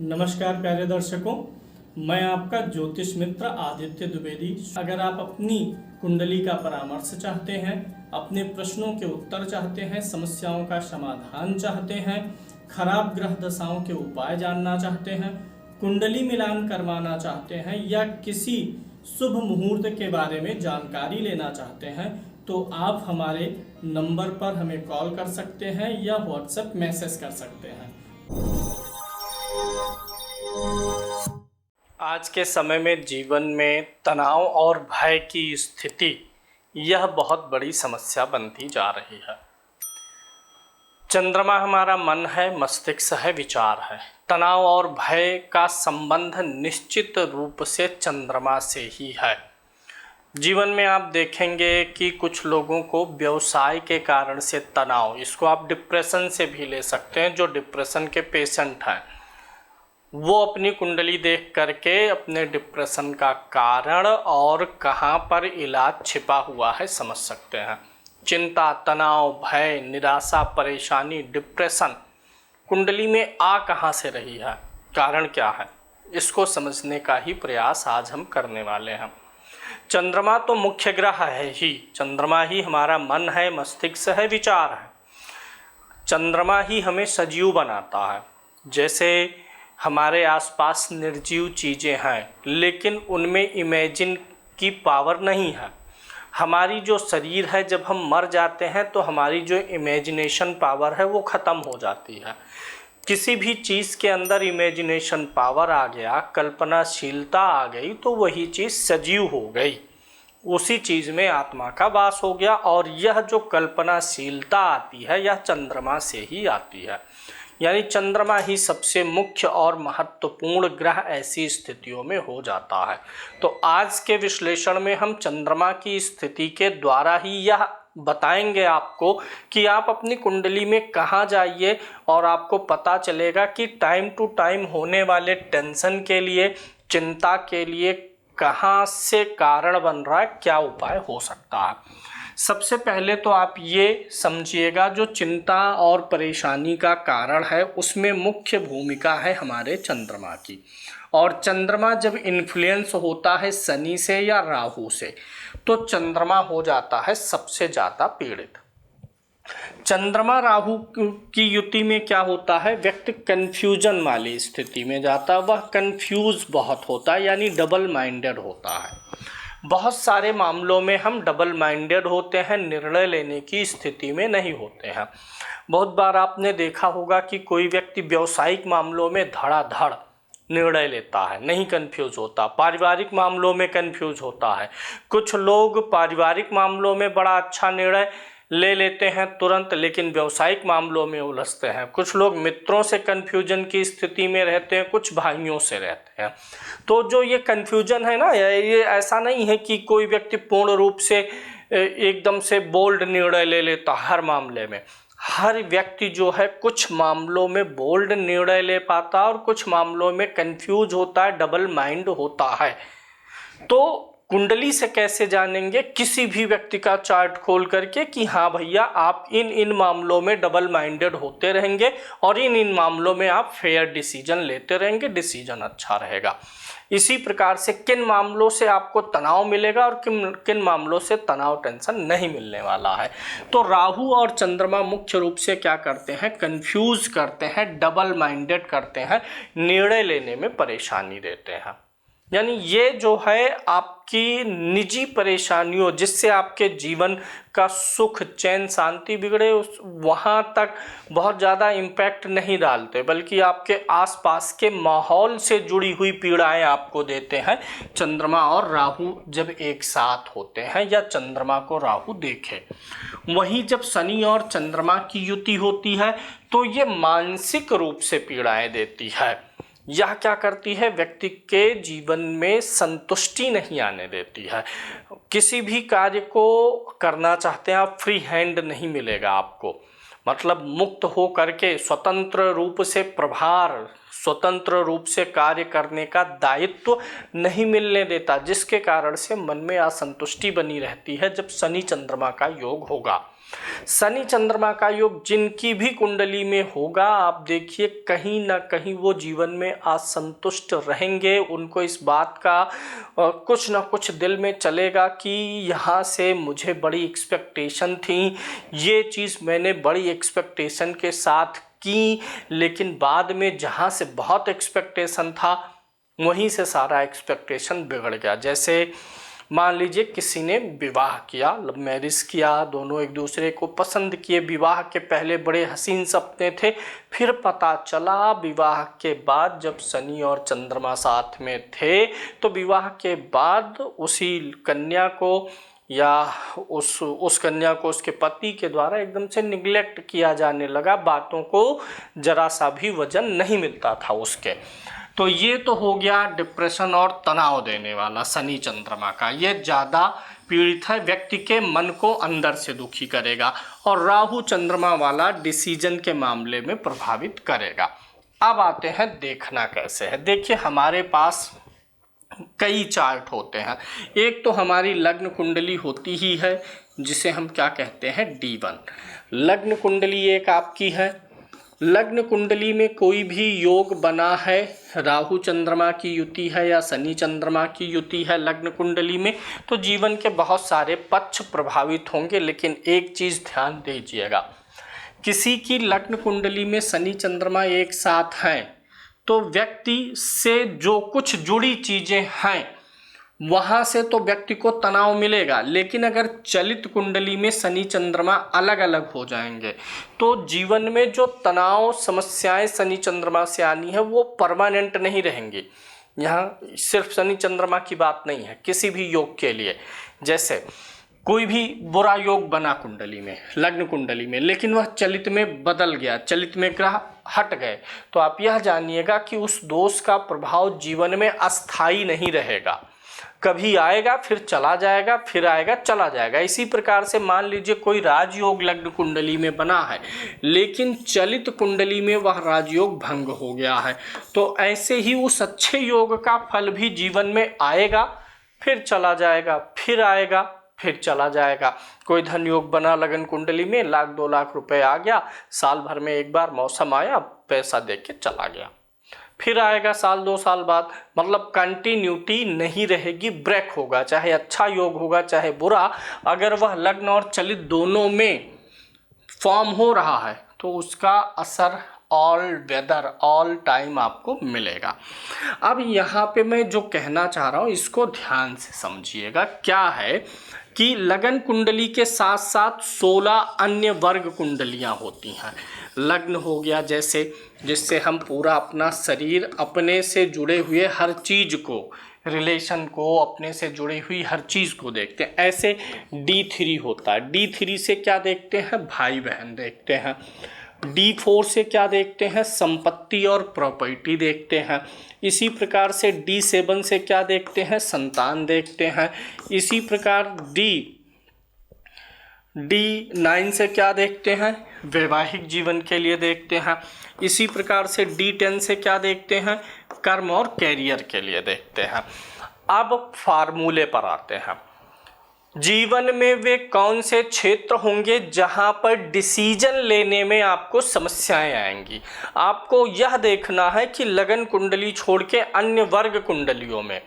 नमस्कार प्यारे दर्शकों, मैं आपका ज्योतिष मित्र आदित्य द्विवेदी। अगर आप अपनी कुंडली का परामर्श चाहते हैं, अपने प्रश्नों के उत्तर चाहते हैं, समस्याओं का समाधान चाहते हैं, खराब ग्रह दशाओं के उपाय जानना चाहते हैं, कुंडली मिलान करवाना चाहते हैं या किसी शुभ मुहूर्त के बारे में जानकारी लेना चाहते हैं, तो आप हमारे नंबर पर हमें कॉल कर सकते हैं या व्हाट्सएप मैसेज कर सकते हैं। आज के समय में जीवन में तनाव और भय की स्थिति यह बहुत बड़ी समस्या बनती जा रही है। चंद्रमा हमारा मन है, मस्तिष्क है, विचार है। तनाव और भय का संबंध निश्चित रूप से चंद्रमा से ही है। जीवन में आप देखेंगे कि कुछ लोगों को व्यवसाय के कारण से तनाव, इसको आप डिप्रेशन से भी ले सकते हैं। जो डिप्रेशन के पेशेंट हैं वो अपनी कुंडली देख करके अपने डिप्रेशन का कारण और कहाँ पर इलाज छिपा हुआ है समझ सकते हैं। चिंता, तनाव, भय, निराशा, परेशानी, डिप्रेशन कुंडली में आ कहाँ से रही है, कारण क्या है, इसको समझने का ही प्रयास आज हम करने वाले हैं। चंद्रमा तो मुख्य ग्रह है ही, चंद्रमा ही हमारा मन है, मस्तिष्क है, विचार है। चंद्रमा ही हमें सजीव बनाता है। जैसे हमारे आसपास निर्जीव चीज़ें हैं लेकिन उनमें इमेजिन की पावर नहीं है। हमारी जो शरीर है, जब हम मर जाते हैं तो हमारी जो इमेजिनेशन पावर है वो ख़त्म हो जाती है। किसी भी चीज़ के अंदर इमेजिनेशन पावर आ गया, कल्पनाशीलता आ गई, तो वही चीज़ सजीव हो गई, उसी चीज़ में आत्मा का वास हो गया। और यह जो कल्पनाशीलता आती है यह चंद्रमा से ही आती है। यानी चंद्रमा ही सबसे मुख्य और महत्वपूर्ण ग्रह ऐसी स्थितियों में हो जाता है। तो आज के विश्लेषण में हम चंद्रमा की स्थिति के द्वारा ही यह बताएंगे आपको कि आप अपनी कुंडली में कहाँ जाइए और आपको पता चलेगा कि टाइम टू टाइम होने वाले टेंशन के लिए, चिंता के लिए कहाँ से कारण बन रहा है, क्या उपाय हो सकता है। सबसे पहले तो आप ये समझिएगा, जो चिंता और परेशानी का कारण है उसमें मुख्य भूमिका है हमारे चंद्रमा की। और चंद्रमा जब इन्फ्लुएंस होता है शनि से या राहु से, तो चंद्रमा हो जाता है सबसे ज़्यादा पीड़ित। चंद्रमा राहु की युति में क्या होता है, व्यक्ति कन्फ्यूजन वाली स्थिति में जाता है। वह कन्फ्यूज बहुत होता है, यानी डबल माइंडेड होता है। बहुत सारे मामलों में हम डबल माइंडेड होते हैं, निर्णय लेने की स्थिति में नहीं होते हैं। बहुत बार आपने देखा होगा कि कोई व्यक्ति व्यावसायिक मामलों में धड़ाधड़ निर्णय लेता है, नहीं कंफ्यूज होता। पारिवारिक मामलों में कंफ्यूज होता है। कुछ लोग पारिवारिक मामलों में बड़ा अच्छा निर्णय ले लेते हैं तुरंत, लेकिन व्यावसायिक मामलों में उलझते हैं। कुछ लोग मित्रों से कन्फ्यूजन की स्थिति में रहते हैं, कुछ भाइयों से रहते हैं। तो जो ये कन्फ्यूजन है ना, ये ऐसा नहीं है कि कोई व्यक्ति पूर्ण रूप से एकदम से बोल्ड निर्णय ले लेता हर मामले में। हर व्यक्ति जो है कुछ मामलों में बोल्ड निर्णय ले पाता है और कुछ मामलों में कन्फ्यूज होता है, डबल माइंड होता है। तो कुंडली से कैसे जानेंगे, किसी भी व्यक्ति का चार्ट खोल करके कि हाँ भैया आप इन मामलों में डबल माइंडेड होते रहेंगे और इन मामलों में आप फेयर डिसीजन लेते रहेंगे, डिसीजन अच्छा रहेगा। इसी प्रकार से किन मामलों से आपको तनाव मिलेगा और किन मामलों से तनाव, टेंशन नहीं मिलने वाला है। तो राहु और चंद्रमा मुख्य रूप से क्या करते हैं, कंफ्यूज करते हैं, डबल माइंडेड करते हैं, निर्णय लेने में परेशानी देते हैं। यानी ये जो है आपकी निजी परेशानियों, जिससे आपके जीवन का सुख, चैन, शांति बिगड़े, उस वहाँ तक बहुत ज़्यादा इम्पैक्ट नहीं डालते, बल्कि आपके आसपास के माहौल से जुड़ी हुई पीड़ाएं आपको देते हैं चंद्रमा और राहु जब एक साथ होते हैं या चंद्रमा को राहु देखे। वहीं जब शनि और चंद्रमा की युति होती है तो ये मानसिक रूप से पीड़ाएं देती है। यह क्या करती है, व्यक्ति के जीवन में संतुष्टि नहीं आने देती है। किसी भी कार्य को करना चाहते हैं आप, फ्री हैंड नहीं मिलेगा आपको। मतलब मुक्त हो करके स्वतंत्र रूप से प्रभार, स्वतंत्र रूप से कार्य करने का दायित्व नहीं मिलने देता, जिसके कारण से मन में असंतुष्टि बनी रहती है जब शनि चंद्रमा का योग होगा। शनि चंद्रमा का योग जिनकी भी कुंडली में होगा, आप देखिए कहीं ना कहीं वो जीवन में असंतुष्ट रहेंगे। उनको इस बात का कुछ ना कुछ दिल में चलेगा कि यहाँ से मुझे बड़ी एक्सपेक्टेशन थी, ये चीज़ मैंने बड़ी एक्सपेक्टेशन के साथ की, लेकिन बाद में जहाँ से बहुत एक्सपेक्टेशन था वहीं से सारा एक्सपेक्टेशन बिगड़ गया। जैसे मान लीजिए किसी ने विवाह किया, लव मैरिज किया, दोनों एक दूसरे को पसंद किए, विवाह के पहले बड़े हसीन सपने थे, फिर पता चला विवाह के बाद जब शनि और चंद्रमा साथ में थे तो विवाह के बाद उसी कन्या को या उस कन्या को उसके पति के द्वारा एकदम से निगलेक्ट किया जाने लगा, बातों को जरा सा भी वजन नहीं मिलता था उसके। तो ये तो हो गया डिप्रेशन और तनाव देने वाला शनि चंद्रमा का, ये ज़्यादा पीड़ित है, व्यक्ति के मन को अंदर से दुखी करेगा। और राहु चंद्रमा वाला डिसीजन के मामले में प्रभावित करेगा। अब आते हैं देखना कैसे है। देखिए हमारे पास कई चार्ट होते हैं। एक तो हमारी लग्न कुंडली होती ही है जिसे हम क्या कहते हैं D1। लग्न कुंडली एक आपकी है। लग्न कुंडली में कोई भी योग बना है, राहु चंद्रमा की युति है या शनि चंद्रमा की युति है लग्न कुंडली में, तो जीवन के बहुत सारे पक्ष प्रभावित होंगे। लेकिन एक चीज़ ध्यान दीजिएगा, किसी की लग्न कुंडली में शनि चंद्रमा एक साथ हैं तो व्यक्ति से जो कुछ जुड़ी चीज़ें हैं वहाँ से तो व्यक्ति को तनाव मिलेगा। लेकिन अगर चलित कुंडली में शनि चंद्रमा अलग अलग हो जाएंगे तो जीवन में जो तनाव समस्याएं शनि चंद्रमा से आनी है वो परमानेंट नहीं रहेंगी। यहाँ सिर्फ शनि चंद्रमा की बात नहीं है, किसी भी योग के लिए। जैसे कोई भी बुरा योग बना कुंडली में, लग्न कुंडली में, लेकिन वह चलित में बदल गया, चलित में ग्रह हट गए, तो आप यह जानिएगा कि उस दोष का प्रभाव जीवन में अस्थायी नहीं रहेगा। कभी आएगा फिर चला जाएगा, फिर आएगा चला जाएगा। इसी प्रकार से मान लीजिए कोई राजयोग लग्न कुंडली में बना है लेकिन चलित कुंडली में वह राजयोग भंग हो गया है, तो ऐसे ही उस अच्छे योग का फल भी जीवन में आएगा, फिर चला जाएगा, फिर आएगा, फिर चला जाएगा। कोई धन योग बना लगन कुंडली में, 1-2 लाख रुपए आ गया, साल भर में एक बार मौसम आया, पैसा दे के चला गया, फिर आएगा साल 2 साल बाद। मतलब कंटिन्यूटी नहीं रहेगी, ब्रेक होगा। चाहे अच्छा योग होगा चाहे बुरा, अगर वह लग्न और चलित दोनों में फॉर्म हो रहा है तो उसका असर ऑल वेदर ऑल टाइम आपको मिलेगा। अब यहाँ पे मैं जो कहना चाह रहा हूँ इसको ध्यान से समझिएगा। क्या है कि लगन कुंडली के साथ साथ 16 अन्य वर्ग कुंडलियाँ होती हैं। लग्न हो गया जैसे, जिससे हम पूरा अपना शरीर, अपने से जुड़े हुए हर चीज़ को, रिलेशन को, अपने से जुड़ी हुई हर चीज़ को देखते हैं। ऐसे D3 होता है। D3 से क्या देखते हैं? भाई बहन देखते हैं। D4 से क्या देखते हैं? संपत्ति और प्रॉपर्टी देखते हैं। इसी प्रकार से D7 से क्या देखते हैं? संतान देखते हैं। इसी प्रकार D9 से क्या देखते हैं? वैवाहिक जीवन के लिए देखते हैं। इसी प्रकार से D10 से क्या देखते हैं? कर्म और कैरियर के लिए देखते हैं। अब फार्मूले पर आते हैं। जीवन में वे कौन से क्षेत्र होंगे जहां पर डिसीजन लेने में आपको समस्याएं आएंगी? आपको यह देखना है कि लगन कुंडली छोड़ के अन्य वर्ग कुंडलियों में,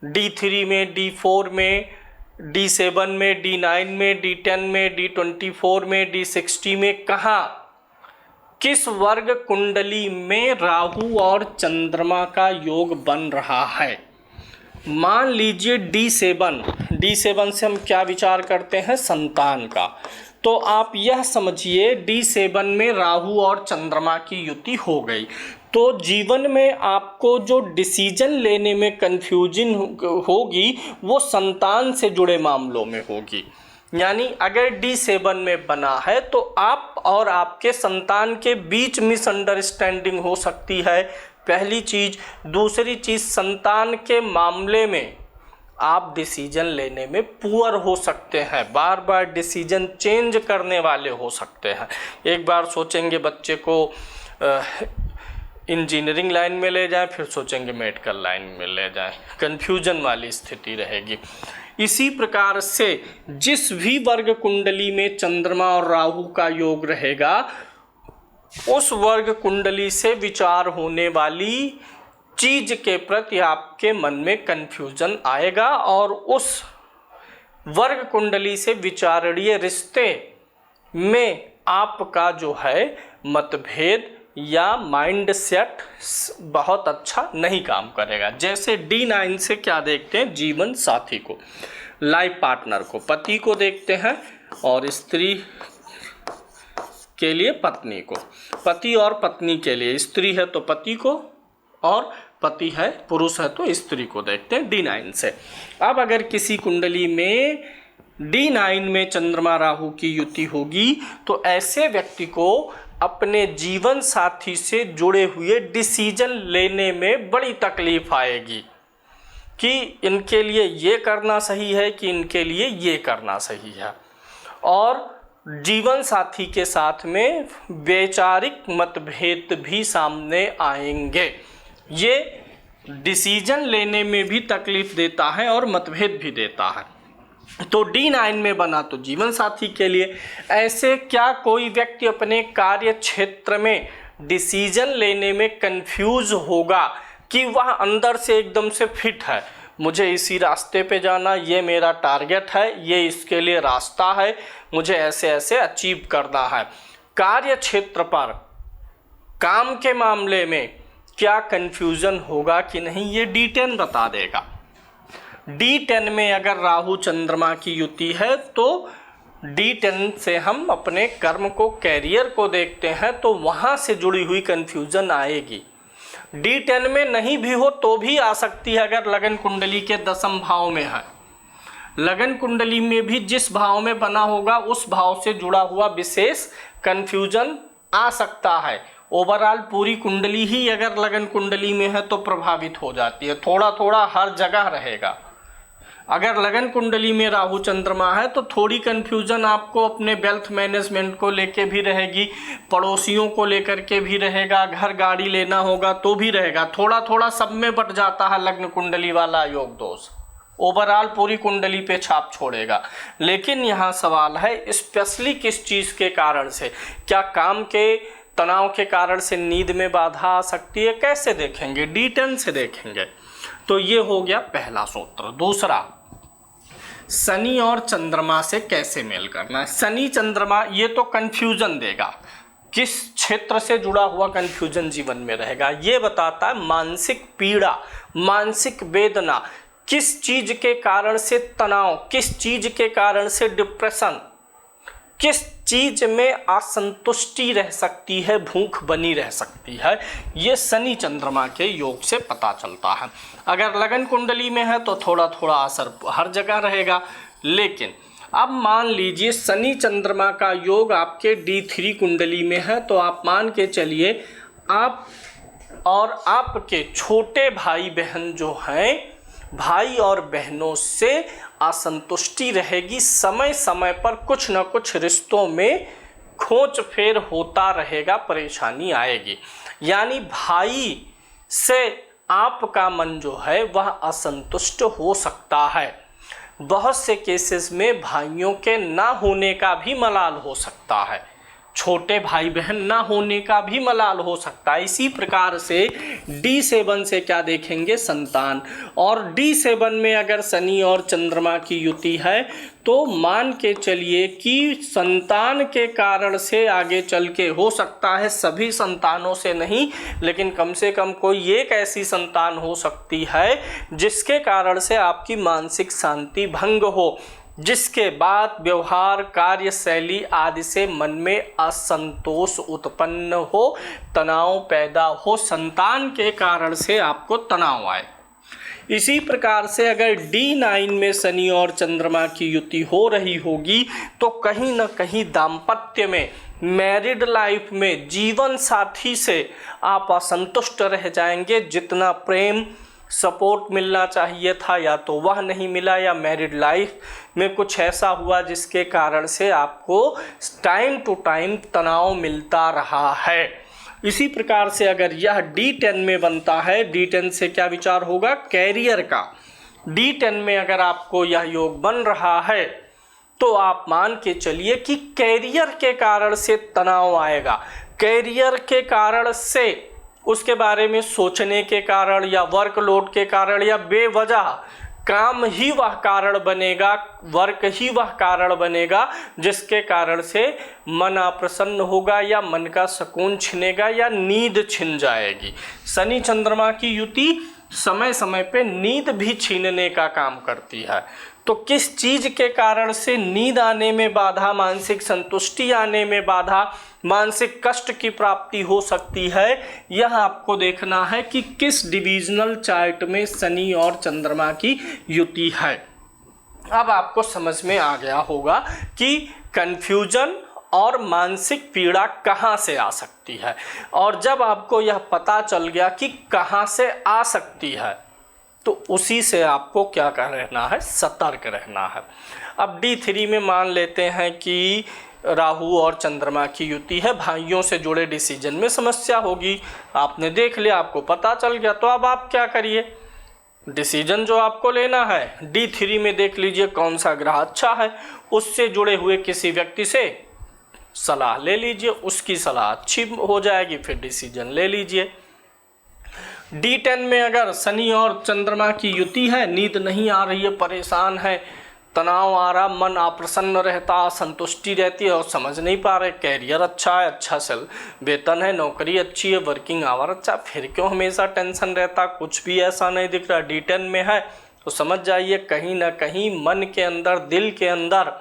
D3 में, D4 में, D7 में, D9 में, D10 में, D24 में, D60 में, कहाँ किस वर्ग कुंडली में राहु और चंद्रमा का योग बन रहा है? मान लीजिए D7 से हम क्या विचार करते हैं? संतान का। तो आप यह समझिए D7 में राहु और चंद्रमा की युति हो गई, तो जीवन में आपको जो डिसीजन लेने में कन्फ्यूजन होगी वो संतान से जुड़े मामलों में होगी। यानी अगर D7 में बना है तो आप और आपके संतान के बीच मिसअंडरस्टैंडिंग हो सकती है, पहली चीज़। दूसरी चीज़, संतान के मामले में आप डिसीजन लेने में पुअर हो सकते हैं, बार बार डिसीजन चेंज करने वाले हो सकते हैं। एक बार सोचेंगे बच्चे को इंजीनियरिंग लाइन में ले जाएं, फिर सोचेंगे मेडिकल लाइन में ले जाएं, कन्फ्यूजन वाली स्थिति रहेगी। इसी प्रकार से जिस भी वर्ग कुंडली में चंद्रमा और राहु का योग रहेगा, उस वर्ग कुंडली से विचार होने वाली चीज के प्रति आपके मन में कन्फ्यूजन आएगा और उस वर्ग कुंडली से विचारणीय रिश्ते में आपका जो है मतभेद या माइंड सेट बहुत अच्छा नहीं काम करेगा। जैसे D9 से क्या देखते हैं, जीवन साथी को, लाइफ पार्टनर को, पति को देखते हैं, और स्त्री के लिए पत्नी को, पति और पत्नी के लिए, स्त्री है तो पति को और पति है पुरुष है तो स्त्री को देखते हैं D9 से। अब अगर किसी कुंडली में D9 में चंद्रमा राहु की युति होगी तो ऐसे व्यक्ति को अपने जीवन साथी से जुड़े हुए डिसीजन लेने में बड़ी तकलीफ आएगी कि इनके लिए ये करना सही है कि इनके लिए ये करना सही है, और जीवन साथी के साथ में वैचारिक मतभेद भी सामने आएंगे। ये डिसीजन लेने में भी तकलीफ देता है और मतभेद भी देता है। तो D9 में बना तो जीवन साथी के लिए। ऐसे क्या कोई व्यक्ति अपने कार्य क्षेत्र में डिसीजन लेने में कंफ्यूज होगा कि वह अंदर से एकदम से फिट है, मुझे इसी रास्ते पे जाना, ये मेरा टारगेट है, ये इसके लिए रास्ता है, मुझे ऐसे ऐसे अचीव करना है। कार्य क्षेत्र पर काम के मामले में क्या कंफ्यूजन होगा कि नहीं, ये D10 बता देगा। D10 में अगर राहु चंद्रमा की युति है तो D10 से हम अपने कर्म को, कैरियर को देखते हैं, तो वहाँ से जुड़ी हुई कंफ्यूजन आएगी। D10 में नहीं भी हो तो भी आ सकती है अगर लगन कुंडली के 10वें भाव में है। लगन कुंडली में भी जिस भाव में बना होगा उस भाव से जुड़ा हुआ विशेष कंफ्यूजन आ सकता है। ओवरऑल पूरी कुंडली ही अगर लगन कुंडली में है तो प्रभावित हो जाती है, थोड़ा थोड़ा हर जगह रहेगा। अगर लगन कुंडली में राहु चंद्रमा है तो थोड़ी कंफ्यूजन आपको अपने वेल्थ मैनेजमेंट को लेके भी रहेगी, पड़ोसियों को लेकर के भी रहेगा, घर गाड़ी लेना होगा तो भी रहेगा, थोड़ा थोड़ा सब में बट जाता है लग्न कुंडली वाला योग दोष। ओवरऑल पूरी कुंडली पे छाप छोड़ेगा। लेकिन यहाँ सवाल है स्पेशली किस चीज़ के कारण से, क्या काम के तनाव के कारण से नींद में बाधा आ सकती है, कैसे देखेंगे, D10 से देखेंगे। तो ये हो गया पहला सूत्र। दूसरा, शनि और चंद्रमा से कैसे मेल करना है। शनि चंद्रमा ये तो कंफ्यूजन देगा, किस क्षेत्र से जुड़ा हुआ कंफ्यूजन जीवन में रहेगा, ये बताता है मानसिक पीड़ा, मानसिक वेदना, किस चीज के कारण से तनाव, किस चीज के कारण से डिप्रेशन, किस चीज में असंतुष्टि रह सकती है, भूख बनी रह सकती है, ये शनि चंद्रमा के योग से पता चलता है। अगर लगन कुंडली में है तो थोड़ा थोड़ा असर हर जगह रहेगा। लेकिन अब मान लीजिए शनि चंद्रमा का योग आपके D3 कुंडली में है, तो आप मान के चलिए आप और आपके छोटे भाई बहन जो हैं, भाई और बहनों से असंतुष्टि रहेगी, समय समय पर कुछ न कुछ रिश्तों में खोज फेर होता रहेगा, परेशानी आएगी। यानी भाई से आपका मन जो है वह असंतुष्ट हो सकता है। बहुत से केसेस में भाइयों के ना होने का भी मलाल हो सकता है, छोटे भाई बहन ना होने का भी मलाल हो सकता है। इसी प्रकार से D7 से क्या देखेंगे, संतान। और D7 में अगर शनि और चंद्रमा की युति है तो मान के चलिए कि संतान के कारण से आगे चल के हो सकता है, सभी संतानों से नहीं लेकिन कम से कम कोई एक ऐसी संतान हो सकती है जिसके कारण से आपकी मानसिक शांति भंग हो, जिसके बाद व्यवहार, कार्यशैली आदि से मन में असंतोष उत्पन्न हो, तनाव पैदा हो, संतान के कारण से आपको तनाव आए। इसी प्रकार से अगर D9 में शनि और चंद्रमा की युति हो रही होगी तो कहीं न कहीं दाम्पत्य में, मैरिड लाइफ में, जीवन साथी से आप असंतुष्ट रह जाएंगे। जितना प्रेम सपोर्ट मिलना चाहिए था या तो वह नहीं मिला, या मैरिड लाइफ में कुछ ऐसा हुआ जिसके कारण से आपको टाइम टू टाइम तनाव मिलता रहा है। इसी प्रकार से अगर यह D10 में बनता है, D10 से क्या विचार होगा, कैरियर का। D10 में अगर आपको यह योग बन रहा है तो आप मान के चलिए कि कैरियर के कारण से तनाव आएगा, कैरियर के कारण से, उसके बारे में सोचने के कारण या वर्कलोड के कारण या बेवजह काम ही वह कारण बनेगा, वर्क ही वह कारण बनेगा जिसके कारण से मन अप्रसन्न होगा या मन का सुकून छिनेगा या नींद छिन जाएगी। शनि चंद्रमा की युति समय समय पे नींद भी छीनने का काम करती है। तो किस चीज के कारण से नींद आने में बाधा, मानसिक संतुष्टि आने में बाधा, मानसिक कष्ट की प्राप्ति हो सकती है, यह आपको देखना है कि किस डिविजनल चार्ट में शनि और चंद्रमा की युति है। अब आपको समझ में आ गया होगा कि कंफ्यूजन और मानसिक पीड़ा कहाँ से आ सकती है। और जब आपको यह पता चल गया कि कहाँ से आ सकती है तो उसी से आपको क्या रहना है, सतर्क रहना है। अब D3 में मान लेते हैं कि राहु और चंद्रमा की युति है, भाइयों से जुड़े डिसीजन में समस्या होगी। आपने देख लिया, आपको पता चल गया, तो अब आप क्या करिए, डिसीजन जो आपको लेना है D3 में देख लीजिए कौन सा ग्रह अच्छा है, उससे जुड़े हुए किसी व्यक्ति से सलाह ले लीजिए, उसकी सलाह अच्छी हो जाएगी, फिर डिसीजन ले लीजिए। D10 में अगर शनि और चंद्रमा की युति है, नींद नहीं आ रही है, परेशान है, तनाव आ रहा, मन अप्रसन्न रहता, असंतुष्टि रहती है और समझ नहीं पा रहे, कैरियर अच्छा है, अच्छा सेल वेतन है, नौकरी अच्छी है, वर्किंग आवर अच्छा, फिर क्यों हमेशा टेंशन रहता, कुछ भी ऐसा नहीं दिख रहा, D10 में है, तो समझ जाइए कहीं ना कहीं मन के अंदर, दिल के अंदर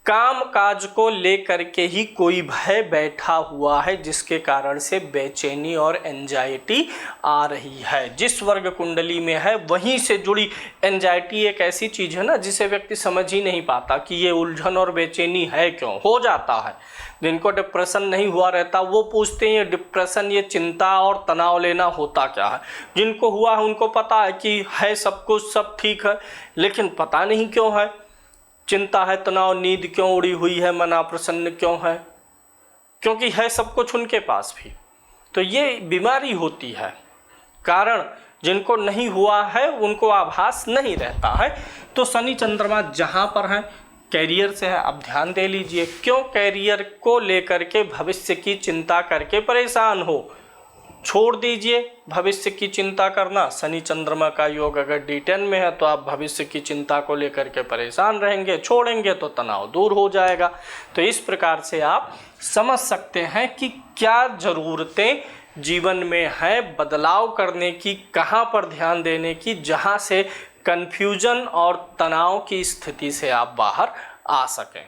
काम काज को लेकर के ही कोई भय बैठा हुआ है, जिसके कारण से बेचैनी और एंजाइटी आ रही है। जिस वर्ग कुंडली में है वहीं से जुड़ी एंजाइटी एक ऐसी चीज़ है ना जिसे व्यक्ति समझ ही नहीं पाता कि ये उलझन और बेचैनी है क्यों हो जाता है। जिनको डिप्रेशन नहीं हुआ रहता वो पूछते हैं ये डिप्रेशन, ये चिंता और तनाव लेना होता क्या है। जिनको हुआ है उनको पता है कि है सब कुछ, सब ठीक है, लेकिन पता नहीं क्यों है, चिंता है, तनाव, नींद क्यों उड़ी हुई है, मन अप्रसन्न क्यों है, क्योंकि है सब कुछ उनके पास भी। तो ये बीमारी होती है, कारण जिनको नहीं हुआ है उनको आभास नहीं रहता है। तो शनि चंद्रमा जहाँ पर है कैरियर से है, अब ध्यान दे लीजिए, क्यों कैरियर को लेकर के भविष्य की चिंता करके परेशान हो, छोड़ दीजिए भविष्य की चिंता करना। शनि चंद्रमा का योग अगर D10 में है तो आप भविष्य की चिंता को लेकर के परेशान रहेंगे, छोड़ेंगे तो तनाव दूर हो जाएगा। तो इस प्रकार से आप समझ सकते हैं कि क्या ज़रूरतें जीवन में है बदलाव करने की, कहाँ पर ध्यान देने की, जहाँ से कन्फ्यूजन और तनाव की स्थिति से आप बाहर आ सकें।